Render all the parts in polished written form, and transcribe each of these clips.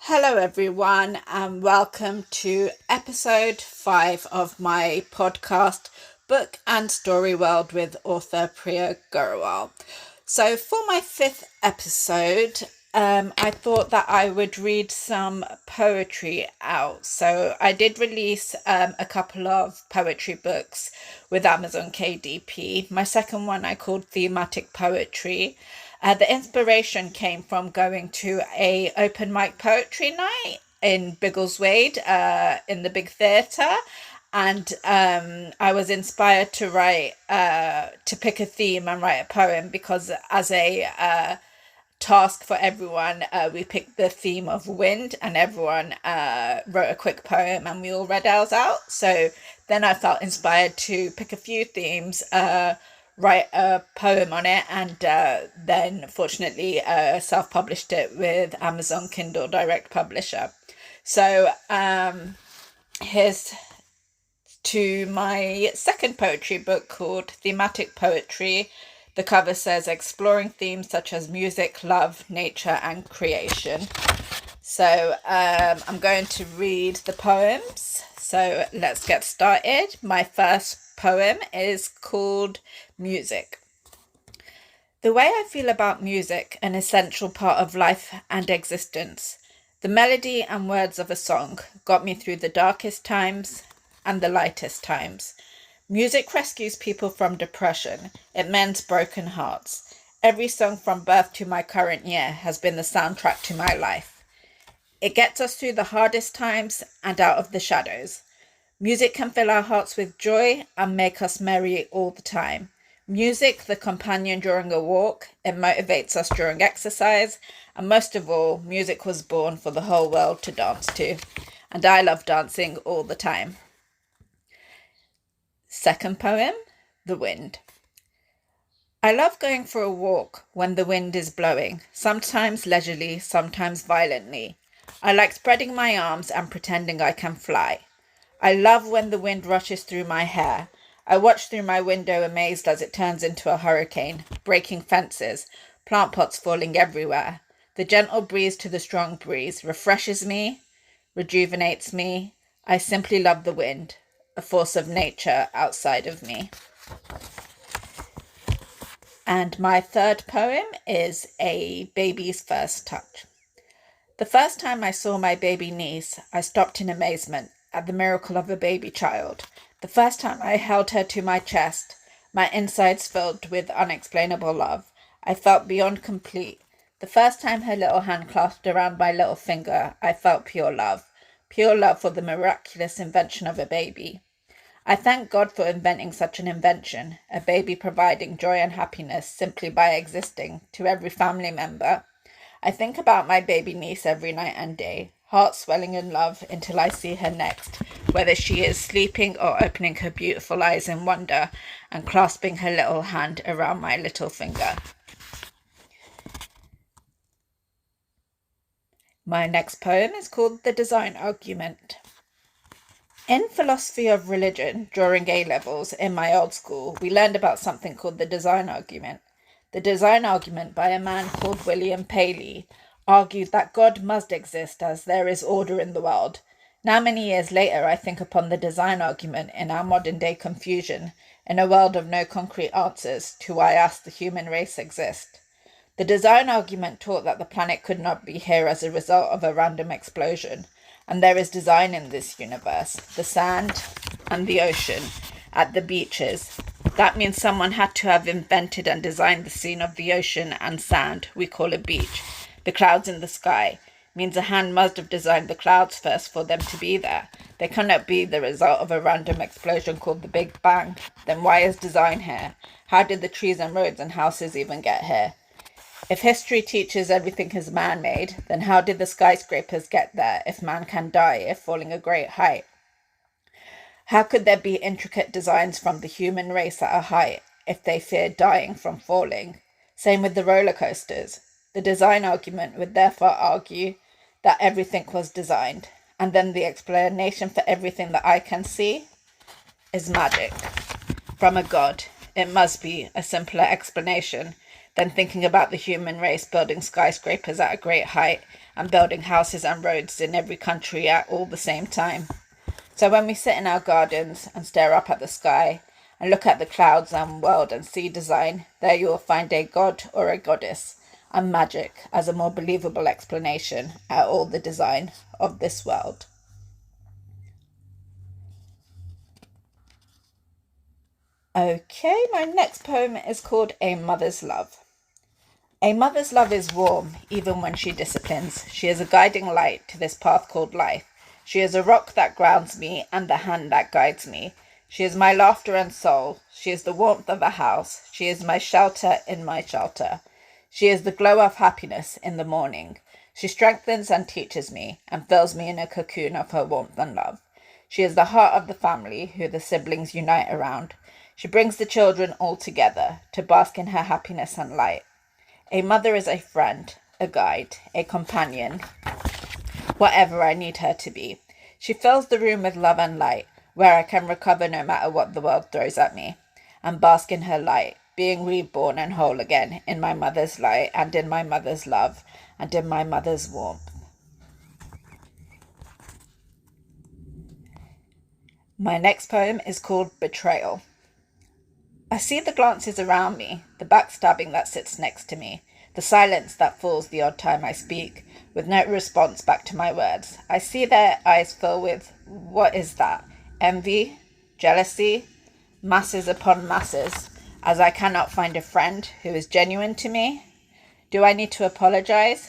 Hello, everyone, and welcome to episode 5 of my podcast, Book and Story World with author Priya Grewal. So, for my 5th episode, I thought that I would read some poetry out. So, I did release a couple of poetry books with Amazon KDP. My second one I called Thematic Poetry. The inspiration came from going to a open mic poetry night in Biggleswade in the big theatre, and I was inspired to write to pick a theme and write a poem because as a task for everyone, we picked the theme of wind, and everyone wrote a quick poem and we all read ours out. So then I felt inspired to pick a few themes, write a poem on it, and then fortunately self-published it with Amazon Kindle Direct Publisher. So here's to my second poetry book called Thematic Poetry. The cover says exploring themes such as music, love, nature and creation. So I'm going to read the poems. So let's get started. My first poem is called Music. The way I feel about music, an essential part of life and existence. The melody and words of a song got me through the darkest times and the lightest times. Music rescues people from depression. It mends broken hearts. Every song from birth to my current year has been the soundtrack to my life. It gets us through the hardest times and out of the shadows. Music can fill our hearts with joy and make us merry all the time. Music, the companion during a walk, it motivates us during exercise, and most of all, music was born for the whole world to dance to, and I love dancing all the time. Second poem, The Wind. I love going for a walk when the wind is blowing, sometimes leisurely, sometimes violently. I like spreading my arms and pretending I can fly. I love when the wind rushes through my hair. I watch through my window amazed as it turns into a hurricane, breaking fences, plant pots falling everywhere. The gentle breeze to the strong breeze refreshes me, rejuvenates me. I simply love the wind, a force of nature outside of me. And my third poem is A Baby's First Touch. The first time I saw my baby niece, I stopped in amazement at the miracle of a baby child. The first time I held her to my chest, my insides filled with unexplainable love. I felt beyond complete. The first time her little hand clasped around my little finger, I felt pure love for the miraculous invention of a baby. I thank God for inventing such an invention, a baby providing joy and happiness simply by existing to every family member. I think about my baby niece every night and day, heart swelling in love until I see her next, whether she is sleeping or opening her beautiful eyes in wonder and clasping her little hand around my little finger. My next poem is called The Design Argument. In philosophy of religion, during A-levels in my old school, we learned about something called the design argument. The design argument by a man called William Paley argued that God must exist as there is order in the world. Now many years later, I think upon the design argument in our modern day confusion, in a world of no concrete answers to why us, the human race, exist. The design argument taught that the planet could not be here as a result of a random explosion, and there is design in this universe, the sand and the ocean, at the beaches. That means someone had to have invented and designed the scene of the ocean and sand we call a beach. The clouds in the sky means a hand must have designed the clouds first for them to be there. They cannot be the result of a random explosion called the Big Bang. Then why is design here? How did the trees and roads and houses even get here? If history teaches everything is man-made, then how did the skyscrapers get there if man can die if falling a great height? How could there be intricate designs from the human race at a height if they feared dying from falling? Same with the roller coasters. The design argument would therefore argue that everything was designed, and then the explanation for everything that I can see is magic. From a god, it must be a simpler explanation, than thinking about the human race building skyscrapers at a great height and building houses and roads in every country at all the same time. So when we sit in our gardens and stare up at the sky and look at the clouds and world and see design, there you will find a god or a goddess and magic as a more believable explanation at all the design of this world. Okay, my next poem is called A Mother's Love. A mother's love is warm, even when she disciplines. She is a guiding light to this path called life. She is a rock that grounds me and the hand that guides me. She is my laughter and soul. She is the warmth of a house. She is my shelter in my shelter. She is the glow of happiness in the morning. She strengthens and teaches me and fills me in a cocoon of her warmth and love. She is the heart of the family who the siblings unite around. She brings the children all together to bask in her happiness and light. A mother is a friend, a guide, a companion, whatever I need her to be. She fills the room with love and light, where I can recover no matter what the world throws at me, and bask in her light, being reborn and whole again in my mother's light and in my mother's love and in my mother's warmth. My next poem is called Betrayal. I see the glances around me, the backstabbing that sits next to me, the silence that falls the odd time I speak, with no response back to my words. I see their eyes fill with, what is that? Envy? Jealousy? Masses upon masses, as I cannot find a friend who is genuine to me? Do I need to apologize?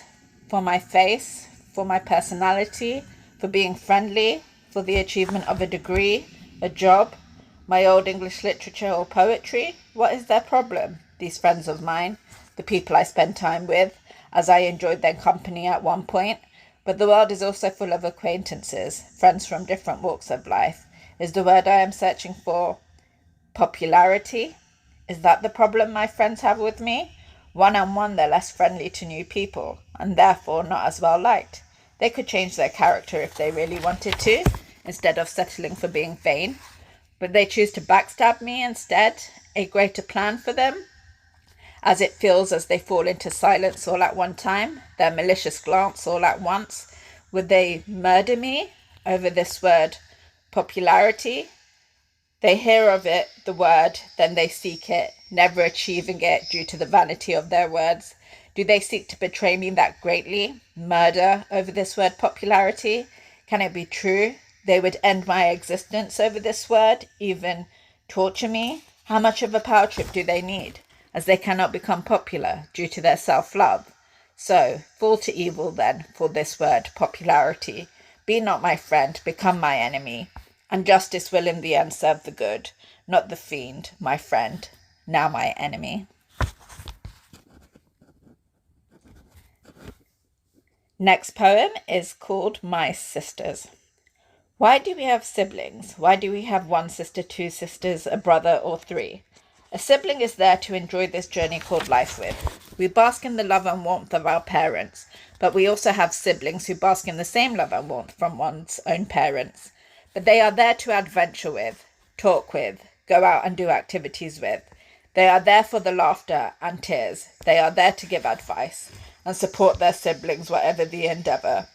For my face? For my personality? For being friendly? For the achievement of a degree? A job? My old English literature or poetry? What is their problem, these friends of mine, the people I spend time with, as I enjoyed their company at one point? But the world is also full of acquaintances, friends from different walks of life. Is the word I am searching for popularity? Is that the problem my friends have with me? One-on-one, they're less friendly to new people, and therefore not as well liked. They could change their character if they really wanted to, instead of settling for being vain. But they choose to backstab me instead, a greater plan for them, as it feels as they fall into silence all at one time, their malicious glance all at once. Would they murder me over this word, popularity? They hear of it, the word, then they seek it, never achieving it due to the vanity of their words. Do they seek to betray me that greatly? Murder over this word, popularity? Can it be true? They would end my existence over this word, even torture me? How much of a power trip do they need, as they cannot become popular due to their self-love? So, fall to evil then, for this word, popularity. Be not my friend, become my enemy, and justice will in the end serve the good, not the fiend, my friend, now my enemy. Next poem is called My Sisters. Why do we have siblings? Why do we have one sister, two sisters, a brother, or three? A sibling is there to enjoy this journey called life with. We bask in the love and warmth of our parents, but we also have siblings who bask in the same love and warmth from one's own parents. But they are there to adventure with, talk with, go out and do activities with. They are there for the laughter and tears. They are there to give advice and support their siblings, whatever the endeavour.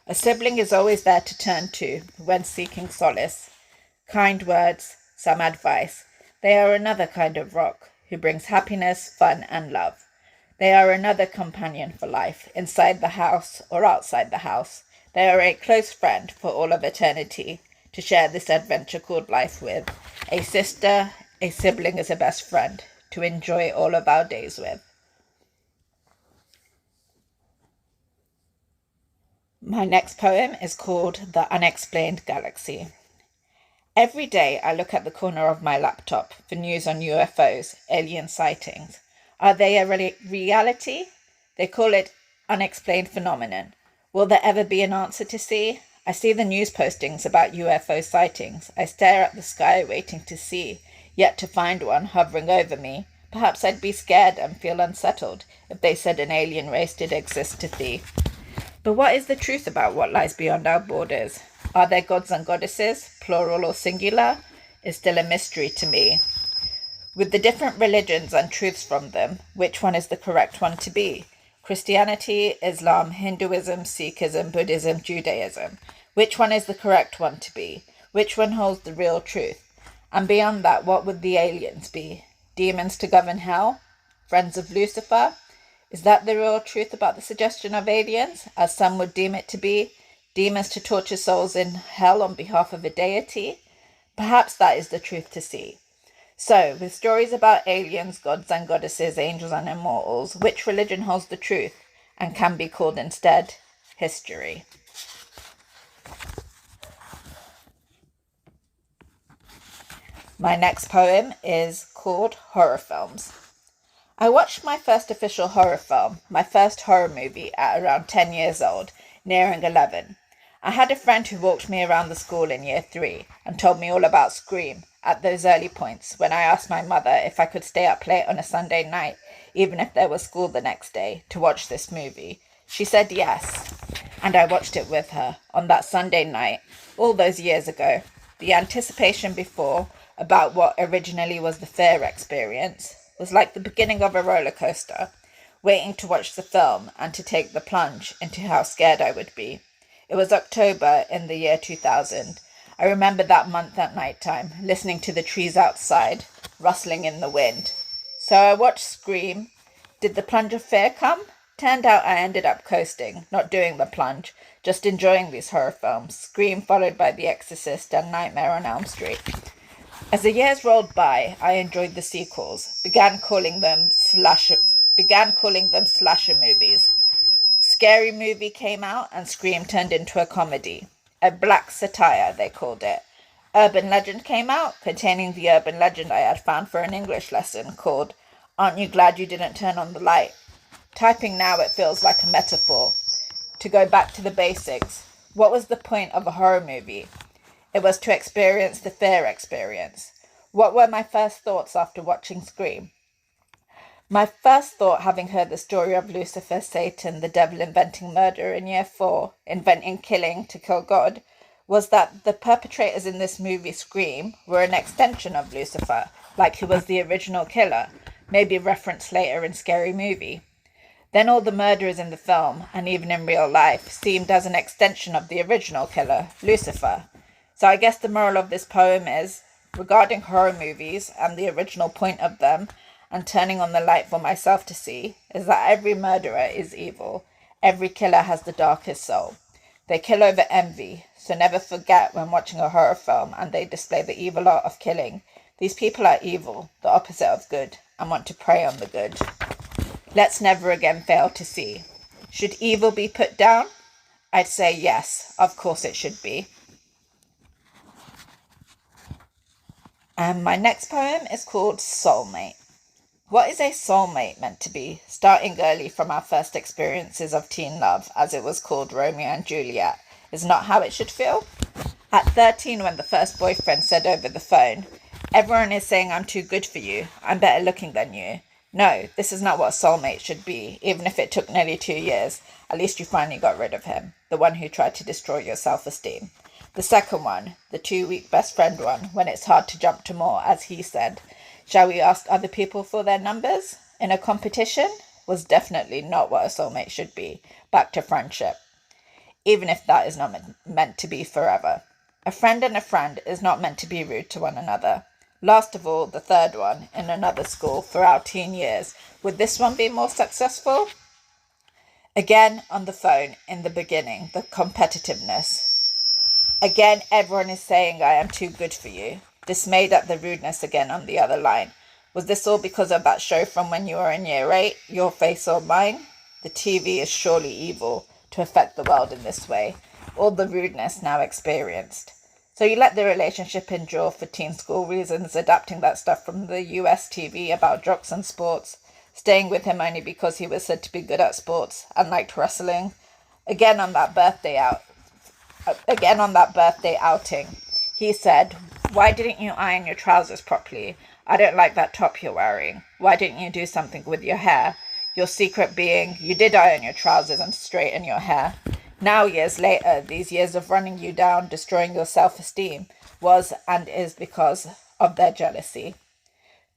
A sibling is always there to turn to when seeking solace. Kind words, some advice. They are another kind of rock who brings happiness, fun, and love. They are another companion for life, inside the house or outside the house. They are a close friend for all of eternity to share this adventure called life with. A sister, a sibling is a best friend to enjoy all of our days with. My next poem is called The Unexplained Galaxy. Every day I look at the corner of my laptop for news on UFOs, alien sightings. Are they a reality? They call it unexplained phenomenon. Will there ever be an answer to see? I see the news postings about UFO sightings. I stare at the sky waiting to see, yet to find one hovering over me. Perhaps I'd be scared and feel unsettled if they said an alien race did exist to see. But what is the truth about what lies beyond our borders? Are there gods and goddesses, plural or singular? Is still a mystery to me. With the different religions and truths from them, which one is the correct one to be? Christianity, Islam, Hinduism, Sikhism, Buddhism, Judaism. Which one is the correct one to be? Which one holds the real truth? And beyond that, what would the aliens be? Demons to govern hell? Friends of Lucifer? Is that the real truth about the suggestion of aliens, as some would deem it to be? Demons to torture souls in hell on behalf of a deity? Perhaps that is the truth to see. So, with stories about aliens, gods and goddesses, angels and immortals, which religion holds the truth and can be called instead history? My next poem is called Horror Films. I watched my first official horror film, my first horror movie, at around 10 years old, nearing 11. I had a friend who walked me around the school in year 3 and told me all about Scream at those early points when I asked my mother if I could stay up late on a Sunday night, even if there was school the next day, to watch this movie. She said yes, and I watched it with her on that Sunday night, all those years ago. The anticipation before about what originally was the fear experience was like the beginning of a roller coaster, waiting to watch the film and to take the plunge into how scared I would be. It was October in the year 2000. I remember that month at night time, listening to the trees outside, rustling in the wind. So I watched Scream. Did the plunge of fear come? Turned out I ended up coasting, not doing the plunge, just enjoying these horror films, Scream followed by The Exorcist and Nightmare on Elm Street. As the years rolled by, I enjoyed the sequels, began calling them slasher movies. Scary Movie came out and Scream turned into a comedy. A black satire, they called it. Urban Legend came out, containing the urban legend I had found for an English lesson called Aren't You Glad You Didn't Turn on the Light? Typing now, it feels like a metaphor. To go back to the basics, what was the point of a horror movie? It was to experience the fear experience. What were my first thoughts after watching Scream? My first thought, having heard the story of Lucifer, Satan, the devil inventing murder in year 4, inventing killing to kill God, was that the perpetrators in this movie, Scream, were an extension of Lucifer, like he was the original killer, maybe referenced later in Scary Movie. Then all the murderers in the film, and even in real life, seemed as an extension of the original killer, Lucifer. So I guess the moral of this poem is, regarding horror movies and the original point of them, and turning on the light for myself to see, is that every murderer is evil. Every killer has the darkest soul. They kill over envy, so never forget when watching a horror film and they display the evil art of killing. These people are evil, the opposite of good, and want to prey on the good. Let's never again fail to see. Should evil be put down? I'd say yes, of course it should be. And my next poem is called Soulmate. What is a soulmate meant to be, starting early from our first experiences of teen love, as it was called Romeo and Juliet, is not how it should feel? At 13, when the first boyfriend said over the phone, everyone is saying I'm too good for you, I'm better looking than you. No, this is not what a soulmate should be, even if it took nearly 2 years. At least you finally got rid of him, the one who tried to destroy your self-esteem. The second one, the 2-week best friend one, when it's hard to jump to more, as he said, shall we ask other people for their numbers? In a competition? Was definitely not what a soulmate should be. Back to friendship. Even if that is not meant to be forever. A friend and a friend is not meant to be rude to one another. Last of all, the third one, in another school for our teen years. Would this one be more successful? Again, on the phone, in the beginning, the competitiveness. Again, everyone is saying I am too good for you. Dismayed at the rudeness again on the other line. Was this all because of that show from when you were in year 8, Your Face or Mine? The TV is surely evil to affect the world in this way. All the rudeness now experienced. So you let the relationship endure for teen school reasons, adapting that stuff from the US TV about jocks and sports, staying with him only because he was said to be good at sports and liked wrestling. Again on that birthday outing, he said, "Why didn't you iron your trousers properly? I don't like that top you're wearing. Why didn't you do something with your hair?" Your secret being, you did iron your trousers and straighten your hair. Now, years later, these years of running you down, destroying your self-esteem, was and is because of their jealousy.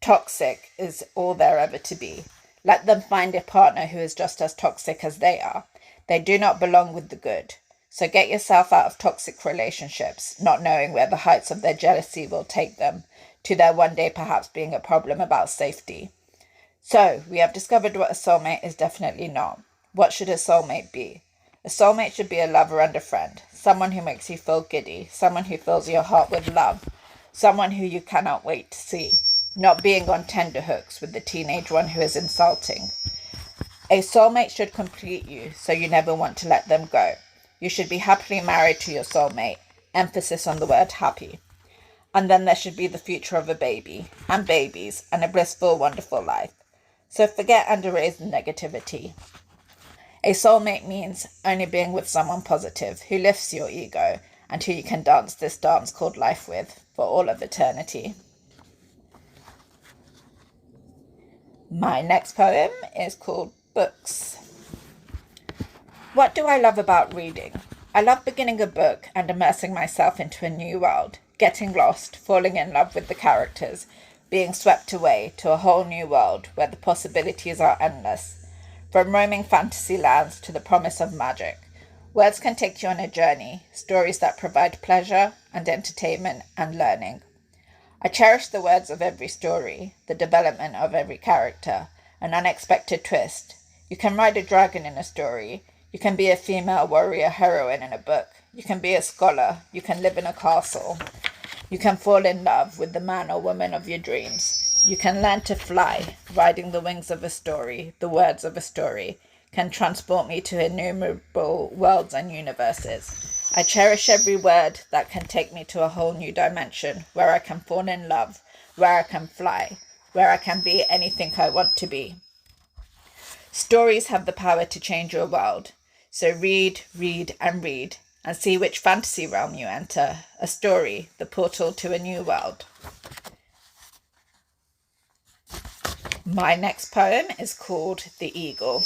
Toxic is all there ever to be. Let them find a partner who is just as toxic as they are. They do not belong with the good. So get yourself out of toxic relationships, not knowing where the heights of their jealousy will take them, to their one day perhaps being a problem about safety. So, we have discovered what a soulmate is definitely not. What should a soulmate be? A soulmate should be a lover and a friend, someone who makes you feel giddy, someone who fills your heart with love, someone who you cannot wait to see, not being on tenterhooks with the teenage one who is insulting. A soulmate should complete you, so you never want to let them go. You should be happily married to your soulmate, emphasis on the word happy. And then there should be the future of a baby, and babies, and a blissful, wonderful life. So forget and erase the negativity. A soulmate means only being with someone positive, who lifts your ego, and who you can dance this dance called life with for all of eternity. My next poem is called Books. What do I love about reading? I love beginning a book and immersing myself into a new world, getting lost, falling in love with the characters, being swept away to a whole new world where the possibilities are endless. From roaming fantasy lands to the promise of magic, words can take you on a journey, stories that provide pleasure and entertainment and learning. I cherish the words of every story, the development of every character, an unexpected twist. You can ride a dragon in a story. You can be a female warrior heroine in a book. You can be a scholar. You can live in a castle. You can fall in love with the man or woman of your dreams. You can learn to fly, riding the wings of a story. The words of a story can transport me to innumerable worlds and universes. I cherish every word that can take me to a whole new dimension, where I can fall in love, where I can fly, where I can be anything I want to be. Stories have the power to change your world. So read, and see which fantasy realm you enter. A story, the portal to a new world. My next poem is called The Eagle.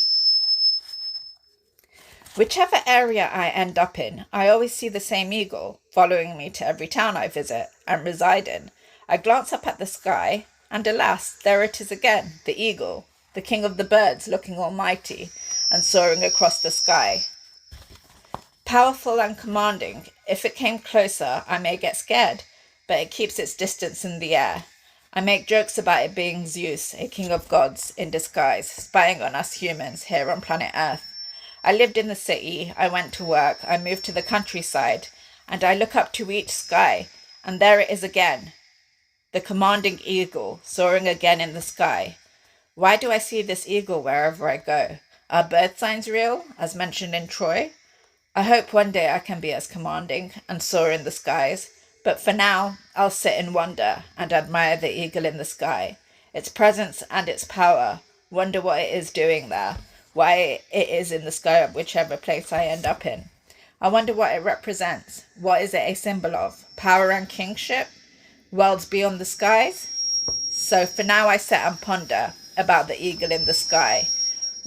Whichever area I end up in, I always see the same eagle, following me to every town I visit and reside in. I glance up at the sky, and alas, there it is again, the eagle, the king of the birds, looking almighty and soaring across the sky. Powerful and commanding, if it came closer, I may get scared, but it keeps its distance in the air. I make jokes about it being Zeus, a king of gods in disguise, spying on us humans here on planet Earth. I lived in the city, I went to work, I moved to the countryside, and I look up to each sky, and there it is again, the commanding eagle, soaring again in the sky. Why do I see this eagle wherever I go? Are bird signs real, as mentioned in Troy? I hope one day I can be as commanding and soar in the skies, but for now, I'll sit in wonder and admire the eagle in the sky, its presence and its power, wonder what it is doing there, why it is in the sky of whichever place I end up in. I wonder what it represents. What is it a symbol of? Power and kingship? Worlds beyond the skies? So for now I sit and ponder about the eagle in the sky,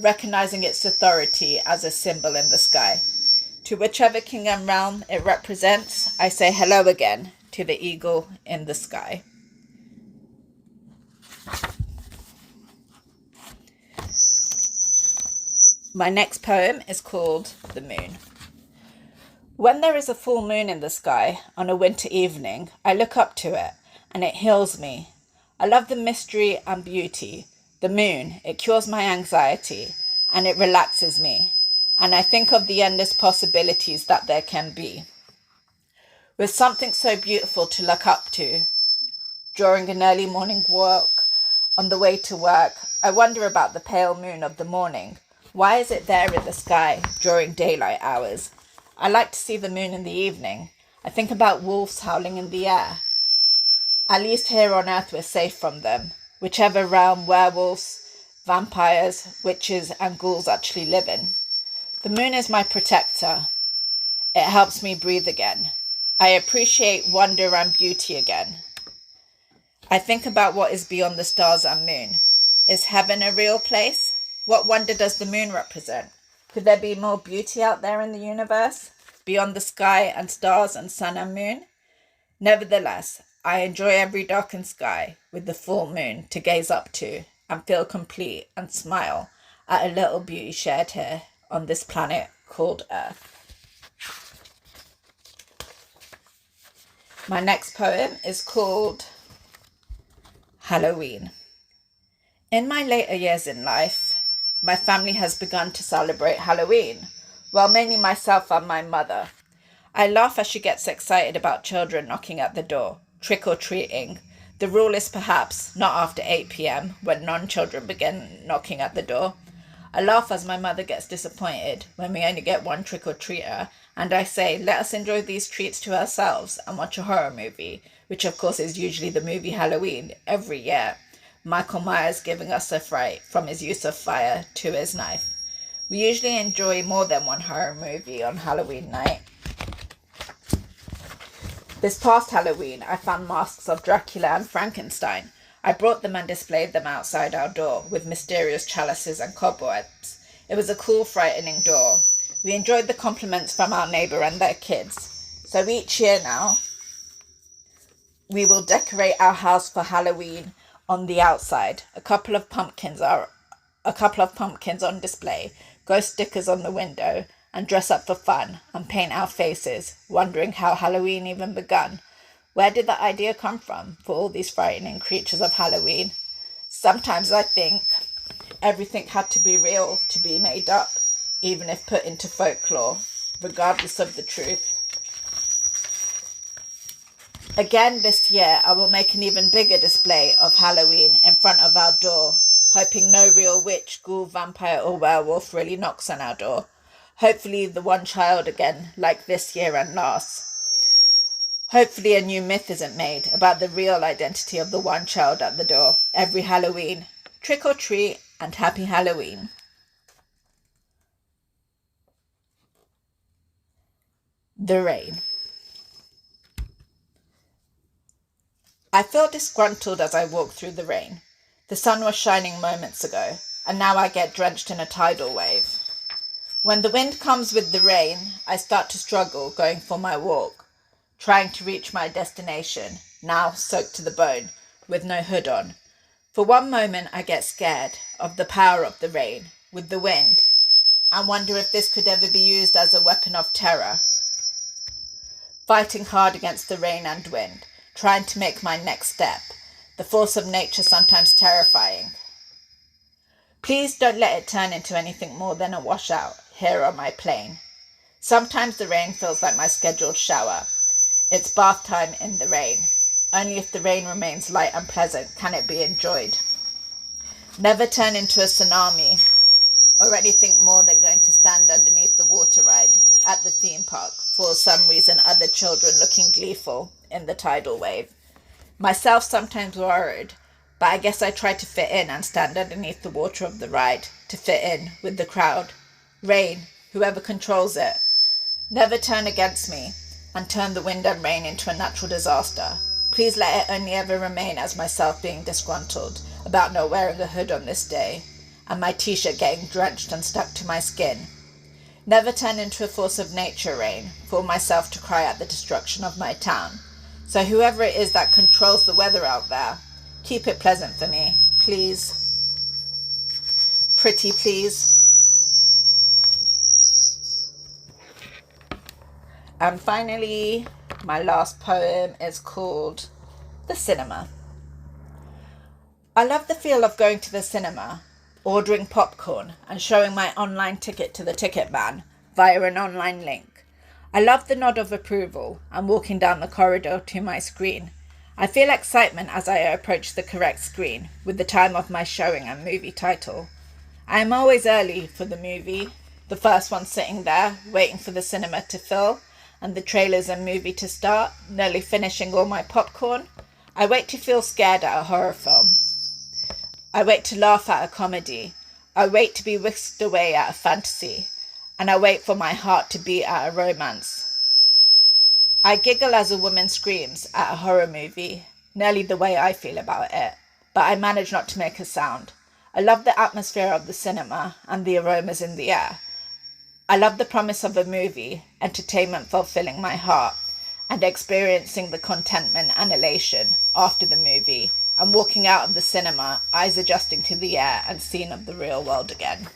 recognizing its authority as a symbol in the sky. To whichever king and realm it represents, I say hello again to the eagle in the sky. My next poem is called The Moon. When there is a full moon in the sky on a winter evening, I look up to it and it heals me. I love the mystery and beauty. The moon, it cures my anxiety and it relaxes me. And I think of the endless possibilities that there can be. With something so beautiful to look up to, during an early morning walk, on the way to work, I wonder about the pale moon of the morning. Why is it there in the sky during daylight hours? I like to see the moon in the evening. I think about wolves howling in the air. At least here on Earth we're safe from them. Whichever realm werewolves, vampires, witches and ghouls actually live in. The moon is my protector. It helps me breathe again. I appreciate wonder and beauty again. I think about what is beyond the stars and moon. Is heaven a real place? What wonder does the moon represent? Could there be more beauty out there in the universe, beyond the sky and stars and sun and moon? Nevertheless, I enjoy every darkened sky with the full moon to gaze up to and feel complete and smile at a little beauty shared here on this planet called Earth. My next poem is called Halloween. In my later years in life, my family has begun to celebrate Halloween, well, mainly myself and my mother. I laugh as she gets excited about children knocking at the door, trick-or-treating. The rule is perhaps not after 8 p.m. when non-children begin knocking at the door. I laugh as my mother gets disappointed when we only get one trick-or-treater, and I say, let us enjoy these treats to ourselves and watch a horror movie, which of course is usually the movie Halloween every year. Michael Myers giving us a fright from his use of fire to his knife. We usually enjoy more than one horror movie on Halloween night. This past Halloween, I found masks of Dracula and Frankenstein. I brought them and displayed them outside our door with mysterious chalices and cobwebs. It was a cool, frightening door. We enjoyed the compliments from our neighbour and their kids. So each year now, we will decorate our house for Halloween on the outside. A couple of pumpkins on display, ghost stickers on the window, and dress up for fun and paint our faces, wondering how Halloween even begun. Where did the idea come from for all these frightening creatures of Halloween? Sometimes I think everything had to be real to be made up, even if put into folklore, regardless of the truth. Again this year, I will make an even bigger display of Halloween in front of our door, hoping no real witch, ghoul, vampire or werewolf really knocks on our door. Hopefully the one child again, like this year and last. Hopefully a new myth isn't made about the real identity of the one child at the door every Halloween. Trick or treat and happy Halloween. The rain. I feel disgruntled as I walk through the rain. The sun was shining moments ago, and now I get drenched in a tidal wave. When the wind comes with the rain, I start to struggle going for my walk, trying to reach my destination, now soaked to the bone, with no hood on. For one moment I get scared of the power of the rain, with the wind, and wonder if this could ever be used as a weapon of terror. Fighting hard against the rain and wind, trying to make my next step, the force of nature sometimes terrifying. Please don't let it turn into anything more than a washout here on my plane. Sometimes the rain feels like my scheduled shower. It's bath time in the rain. Only if the rain remains light and pleasant can it be enjoyed. Never turn into a tsunami or anything more than going to stand underneath the water ride at the theme park for some reason other children looking gleeful in the tidal wave. Myself sometimes worried, but I guess I try to fit in and stand underneath the water of the ride to fit in with the crowd. Rain, whoever controls it, never turn against me and turn the wind and rain into a natural disaster. Please let it only ever remain as myself being disgruntled about not wearing a hood on this day and my t-shirt getting drenched and stuck to my skin. Never turn into a force of nature, rain, for myself to cry at the destruction of my town. So whoever it is that controls the weather out there, keep it pleasant for me, please. Pretty please. And finally, my last poem is called The Cinema. I love the feel of going to the cinema, ordering popcorn and showing my online ticket to the ticket man via an online link. I love the nod of approval and walking down the corridor to my screen. I feel excitement as I approach the correct screen with the time of my showing and movie title. I am always early for the movie, the first one sitting there waiting for the cinema to fill and the trailers and movie to start, nearly finishing all my popcorn. I wait to feel scared at a horror film. I wait to laugh at a comedy. I wait to be whisked away at a fantasy. And I wait for my heart to beat at a romance. I giggle as a woman screams at a horror movie, nearly the way I feel about it, but I manage not to make a sound. I love the atmosphere of the cinema and the aromas in the air. I love the promise of a movie, entertainment fulfilling my heart, and experiencing the contentment and elation after the movie, and walking out of the cinema, eyes adjusting to the air and scene of the real world again.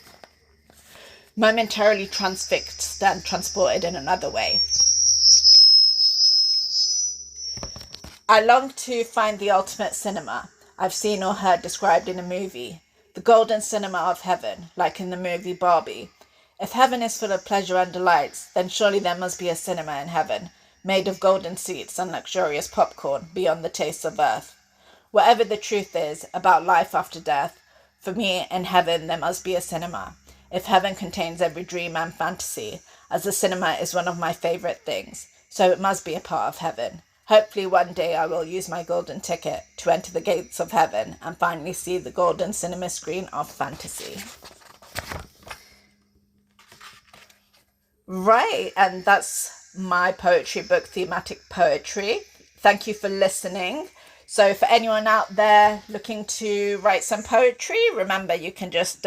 Momentarily transfixed and transported in another way. I long to find the ultimate cinema I've seen or heard described in a movie, the golden cinema of heaven, like in the movie Barbie. If heaven is full of pleasure and delights, then surely there must be a cinema in heaven, made of golden seats and luxurious popcorn beyond the tastes of earth. Whatever the truth is about life after death, for me in heaven there must be a cinema. If heaven contains every dream and fantasy, as the cinema is one of my favourite things, so it must be a part of heaven. Hopefully one day I will use my golden ticket to enter the gates of heaven and finally see the golden cinema screen of fantasy. Right, and that's my poetry book, Thematic Poetry. Thank you for listening. So for anyone out there looking to write some poetry, remember you can just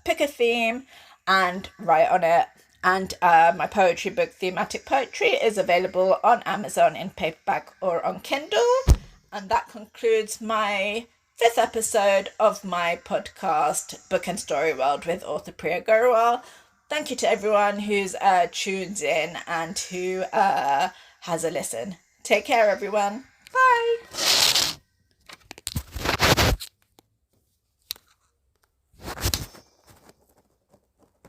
pick a theme and write on it. And my poetry book, Thematic Poetry, is available on Amazon in paperback or on Kindle. And that concludes my 5th episode of my podcast, Book and Story World, with author Priya Grewal. Thank you to everyone who's tuned in and who has a listen. Take care, everyone. Bye.